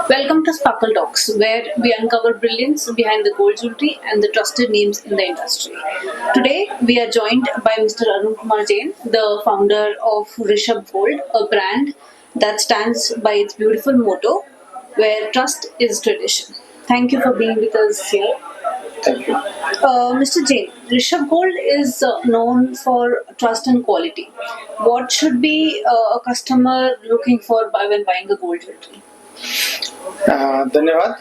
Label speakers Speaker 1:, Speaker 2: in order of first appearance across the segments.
Speaker 1: Welcome to Sparkle Talks, where we uncover brilliance behind the gold jewelry and the trusted names in the industry. Today, we are joined by Mr. Arun Kumar Jain, the founder of Rishabh Gold, a brand that stands by its beautiful motto, where trust is tradition. Thank you for being with us here.
Speaker 2: Thank you.
Speaker 1: Mr. Jain, Rishabh Gold is known for trust and quality. What should be a customer looking for when buying a gold jewelry?
Speaker 2: धन्यवाद।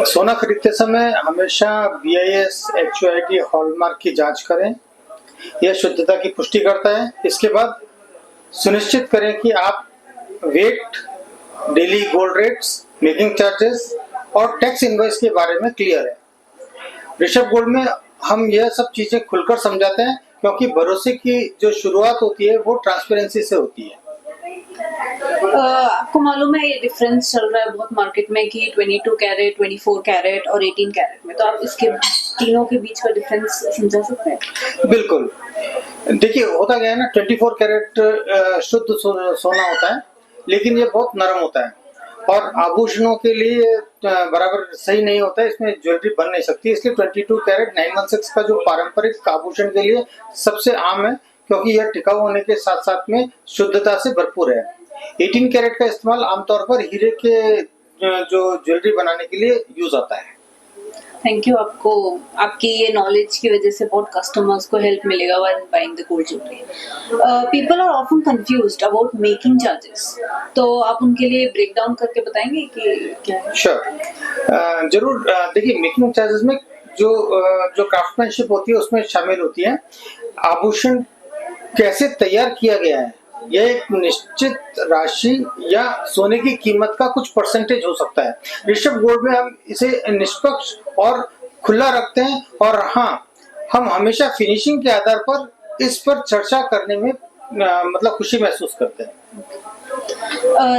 Speaker 2: सोना खरीदते समय हमेशा BIS, HUID, hallmark की जांच करें। यह शुद्धता की पुष्टि करता है। इसके बाद सुनिश्चित करें कि आप weight, daily gold rates, making charges और टैक्स इनवॉइस के बारे में क्लियर है। ऋषभ गोल्ड में हम यह सब चीजें खुलकर समझाते हैं, क्योंकि भरोसे की जो शुरुआत होती है वो ट्रांसपेरेंसी से होती है।
Speaker 1: आपको मालूम है ये डिफरेंस चल रहा है बहुत मार्केट में कि 22 कैरेट, 24 कैरेट और 18 कैरेट में, तो आप इसके तीनों के बीच का डिफरेंस समझा सकते हैं?
Speaker 2: बिल्कुल। देखिए, होता क्या है ना, 24 कैरेट शुद्ध सोना होता है, लेकिन ये बहुत नरम होता है और आभूषणों के लिए बराबर सही नहीं होता है। इसमें ज्वेलरी बन नहीं सकती, इसलिए 22 कैरेट 916 का जो पारंपरिक आभूषण के लिए सबसे आम है, क्योंकि यह टिकाऊ होने के साथ साथ में शुद्धता से भरपूर है। 18 कैरेट का इस्तेमाल आमतौर पर हीरे के जो ज्वेलरी बनाने के लिए यूज आता है।
Speaker 1: Thank you. आपको आपकी ये नॉलेज की वजह से बहुत कस्टमर्स को हेल्प मिलेगा when buying the gold jewellery. People are often confused about making charges, तो आप उनके लिए ब्रेक डाउन करके बताएंगे कि क्या है?
Speaker 2: श्योर, जरूर। देखिए, मेकिंग चार्जेस में जो क्राफ्टमैनशिप होती है उसमें शामिल होती है आभूषण कैसे तैयार किया गया है। यह एक निश्चित राशि या सोने की कीमत का कुछ परसेंटेज हो सकता है। ऋषभ गोल्ड में हम इसे निष्पक्ष और खुला रखते हैं, और हाँ, हम हमेशा फिनिशिंग के आधार पर इस पर चर्चा करने में मतलब खुशी महसूस करते हैं।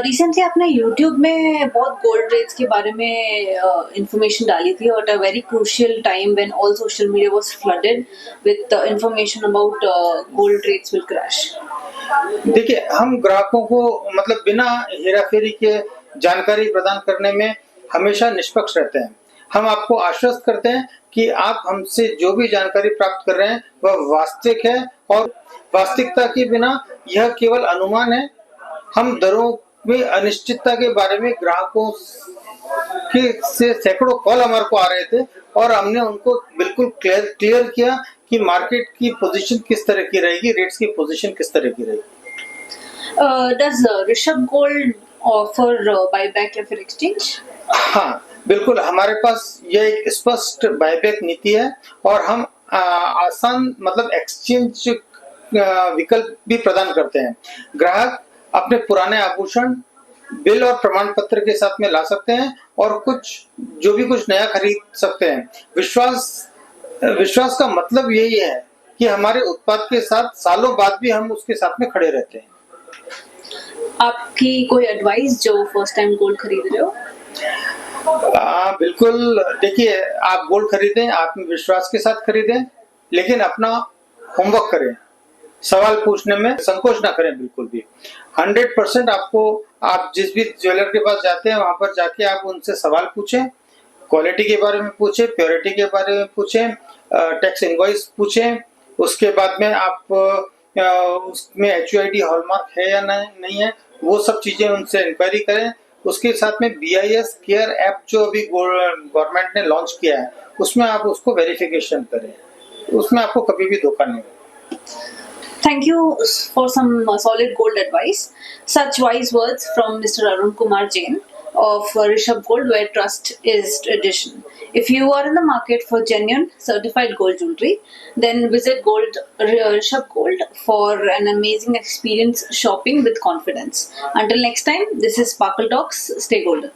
Speaker 1: रिसेंटली आपने YouTube में बहुत गोल्ड रेट्स के बारे में इंफॉर्मेशन डाली थी, और a very crucial time when all social media was flooded with information about gold rates will crash.
Speaker 2: देखिए, हम ग्राहकों को मतलब बिना हेराफेरी के जानकारी प्रदान करने में हमेशा निष्पक्ष रहते हैं। हम आपको आश्वस्त करते हैं कि आप हमसे जो भी जानकारी प्राप्त कर रहे हैं वह वास्तविक है, और वास्तविकता के बिना यह केवल अनुमान है। हम दरों में अनिश्चितता के बारे में ग्राहकों के से सैकड़ों कॉल हमारे को आ रहे थे, और हमने उनको बिल्कुल क्लियर किया कि मार्केट की पोजीशन किस तरह की रहेगी, रेट्स की पोजीशन किस तरह की रहेगी।
Speaker 1: Does Rishabh gold offer buyback या फिर एक्सचेंज?
Speaker 2: हाँ, बिल्कुल। हमारे पास यह एक स्पष्ट बायबैक नीति है, और हम आसान मतलब एक्सचेंज विकल्प भी प्रदान करते हैं। ग्राहक अपने पुराने आभूषण बिल और प्रमाण पत्र के साथ में ला सकते हैं, और कुछ नया खरीद सकते हैं। विश्वास का मतलब यही है कि हमारे उत्पाद के साथ सालों बाद भी हम उसके साथ में खड़े रहते हैं।
Speaker 1: आपकी कोई एडवाइस जो फर्स्ट टाइम गोल्ड खरीद रहे हो?
Speaker 2: बिल्कुल। देखिए, आप गोल्ड खरीदें, आत्मविश्वास के साथ खरीदें, लेकिन अपना होमवर्क करें। सवाल पूछने में संकोच ना करें बिल्कुल भी। 100% आप जिस भी ज्वेलर के पास जाते हैं वहां पर जाके आप उनसे सवाल पूछें, क्वालिटी के बारे में पूछें, प्योरिटी के बारे में पूछें, टैक्स इनवॉइस पूछें। उसके बाद में आप उसमें HUID हॉलमार्क है या नहीं है, वो सब चीजें उनसे इंक्वायरी करें। उसके साथ में BIS केयर ऐप जो अभी गवर्नमेंट ने लॉन्च किया है, उसमें आप उसको वेरिफिकेशन करें। उसमें आपको कभी भी धोखा नहीं होगा।
Speaker 1: Thank you for some solid gold advice. Such wise words from Mr. Arun Kumar Jain of Rishabh Gold, where trust is tradition. If you are in the market for genuine certified gold jewelry, then visit Rishabh Gold for an amazing experience shopping with confidence. Until next time, this is Sparkle Talks. Stay golden.